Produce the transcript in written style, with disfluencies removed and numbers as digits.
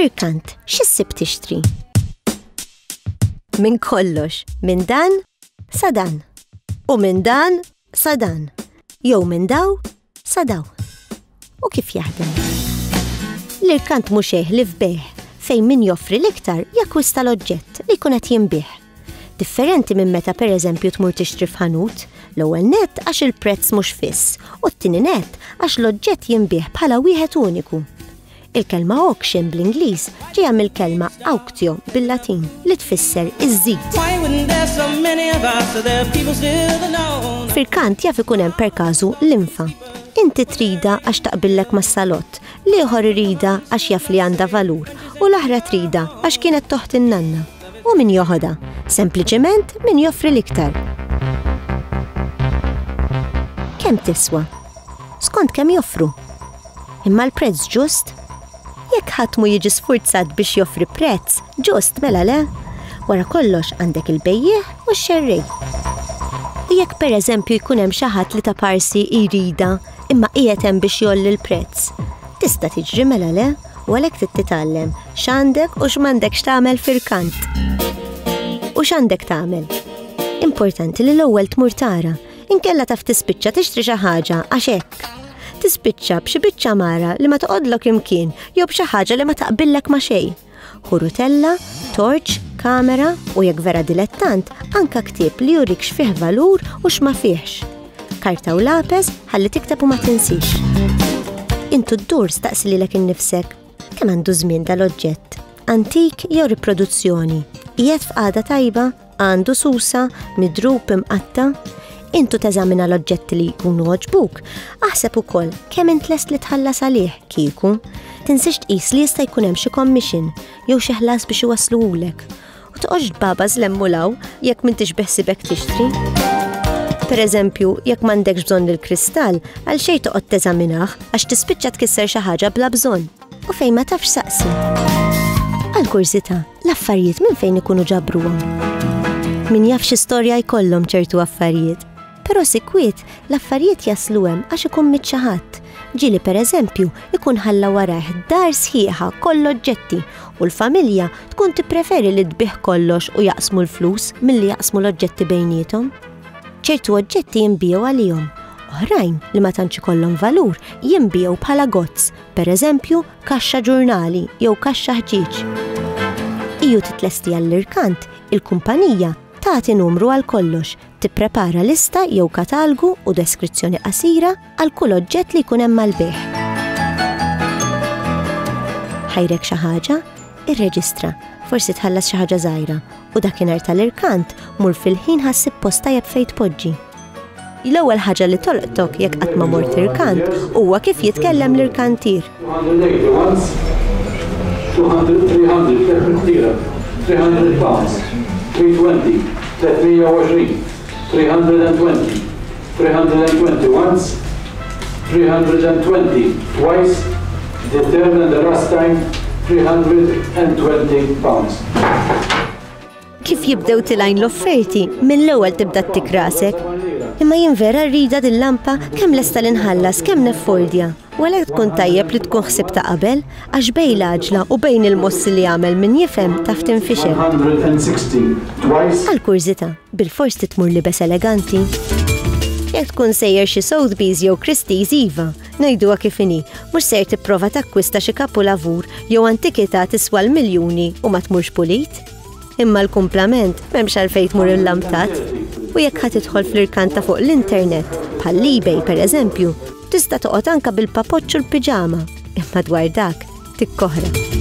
Firkant, x'issib tixtri? Minn kollox, minn dan sa dan. U minn dan sa dan. Jew minn daw sa daw. U kif jaħdem? L-irkant mhux li fbeħ fejn min joffri l-iktar jakkwista l-oġġett li jkun qed jinbih. Differenti minn meta pereżempju tmur tixtri f'ħanut, l-ewwel nett għax il-prezz mhux fiss u t-tieni nett għax l-oġġett jinbih bħala wieħed uniku. Il-kelma auction bl-Ingliż ġejja mill-kelma auctio bil-Latin li tfisser iż-żid. Firkant jaf ikun hemm perkażu l-infa. Inti trida għax taqbillek mas-salott, l-ieħor irida għax jaf li għandha valur u l-aħra trida għax kienet toħt in-nanna. U min joħodha? Sempliċement min joffri l-iktar. Kemm tiswa? Skont kemm joffru. Imma l-prezz ġust? Jekk ħadd mu jiġi sfurzat biex joffri prezz, ġust mela le? Wara kollox għandek il-bejjeħ u x-xerrej. U jekk pereżempju jkun hemm xi ħadd li ta' parsi jrida imma qiegħed hemm biex jolli l-prezz, tista' tiġri mela le? U għalhekk titgħallem x'għandek u x'm'għandekx tagħmel firkant. U x'għandek tagħmel? Importanti li l-ewwel tmur tara, inkella taf tispiċċa tixtri xi ħaġa għax hekk. Tispiċċa b'xi biċċa mara li ma toqgħodlok imkien jew b'xi ħaġa li ma taqbillek ma' xejn. Ħurutella, torċ, kamera u jekk vera dilettant anke ktieb li jurik x'fih valur u x'ma fihx. Karta u lapes ħalli tikteb u ma tinsix. Intu ddur staqsi lilek innifsek kemm għandu żmien dal-oġġett. Antik jew riproduzzjoni. Qiegħed f'qagħda tajba, għandu susa, midrub imqatta. Intu teżamina l-oġġetti li jkunu għoġbuk, aħseb ukoll kemm int lest li tħallas għalih kieku. Tinsix tqis li jista' jkun hemm xi commission jew xi ħlas biex iwassluhulek. U toqgħodx baba żlemmu law jekk m'intix beħsibek tixtri. Pereżempju, jekk m'għandekx bżonn il-kristall, għal xejn toqgħod teżaminah għax tispiċċa tkisser xi ħaġa bla bżonn. U fejn ma tafx saqsi. Għal kursità, l-affarijiet minn fejn ikunu ġabruhom. Min jaf x'istorja jkollhom ċertu affarijiet. Però sikwiet l-affarijiet jaslu hemm għax ikun mit xi ħadd. Ġieli pereżempju ikun ħalla warah dar sħiħa koll oġġetti u l-familja tkun tippreferi li tbieħ kollox u jaqsmu l-flus milli jaqsmu l-oġġetti bejniethom. ċertu oġġetti jinbiegħu għalihom, oħrajn li ma tantx ikollhom valur jinbiegħu bħala gozz, pereżempju kaxxa ġurnali jew kaxxa ħġieġ. Iju titlesti għall-irkant, il-kumpanija tagħti numru għal kollox, tipprepara lista jew katalgu u deskrizzjoni qasira għal kull oġġett li jkun hemm mal-bejħ. Ħajrek xi ħaġa, irreġistra, forsi tħallas xi ħaġa żgħira u dakinhar tal-irkant mur fil-ħin ħassib post tajjeb fejn tpoġġi. L-ewwel ħaġa li tolqtok jekk qatt ma mort irkant huwa kif jitkellem l-irkantier. 300 pounds, 320, 320, 320, 320 once, 320 twice, the third and the last time, 320 pounds. Kif jibdew tilajn l-offerti, mill-ewwel tibda ttik rasek. Imma jien vera rrida din-lampa kemm lesta l-inħallas kemm neffordja. Wala tkun tajjeb li tkun ħsibta qabel, għax bejn l-għaġla u bejn il-moss li jagħmel min jifhem taf tinfixel. Għall-kurzita, bil-fors titmur libes eleganti. Jekk tkun sejjer xi Sotheby's jew Christie's iva, ngħiduha kif inhi, mhux ser tipprova takkwista xi kapu lavur jew antikità tiswa l-miljuni u ma tmurx pulit. Imma l-kumplament m'hemmx għalfejn tmur il-lamtat. U jekk ħadd tidħol fl-irkanta fuq l-internet, bħal eBay pereżempju, tista' toqgħod anke bil-papoċċ u l-piġama, imma dwar dak tikkoħra.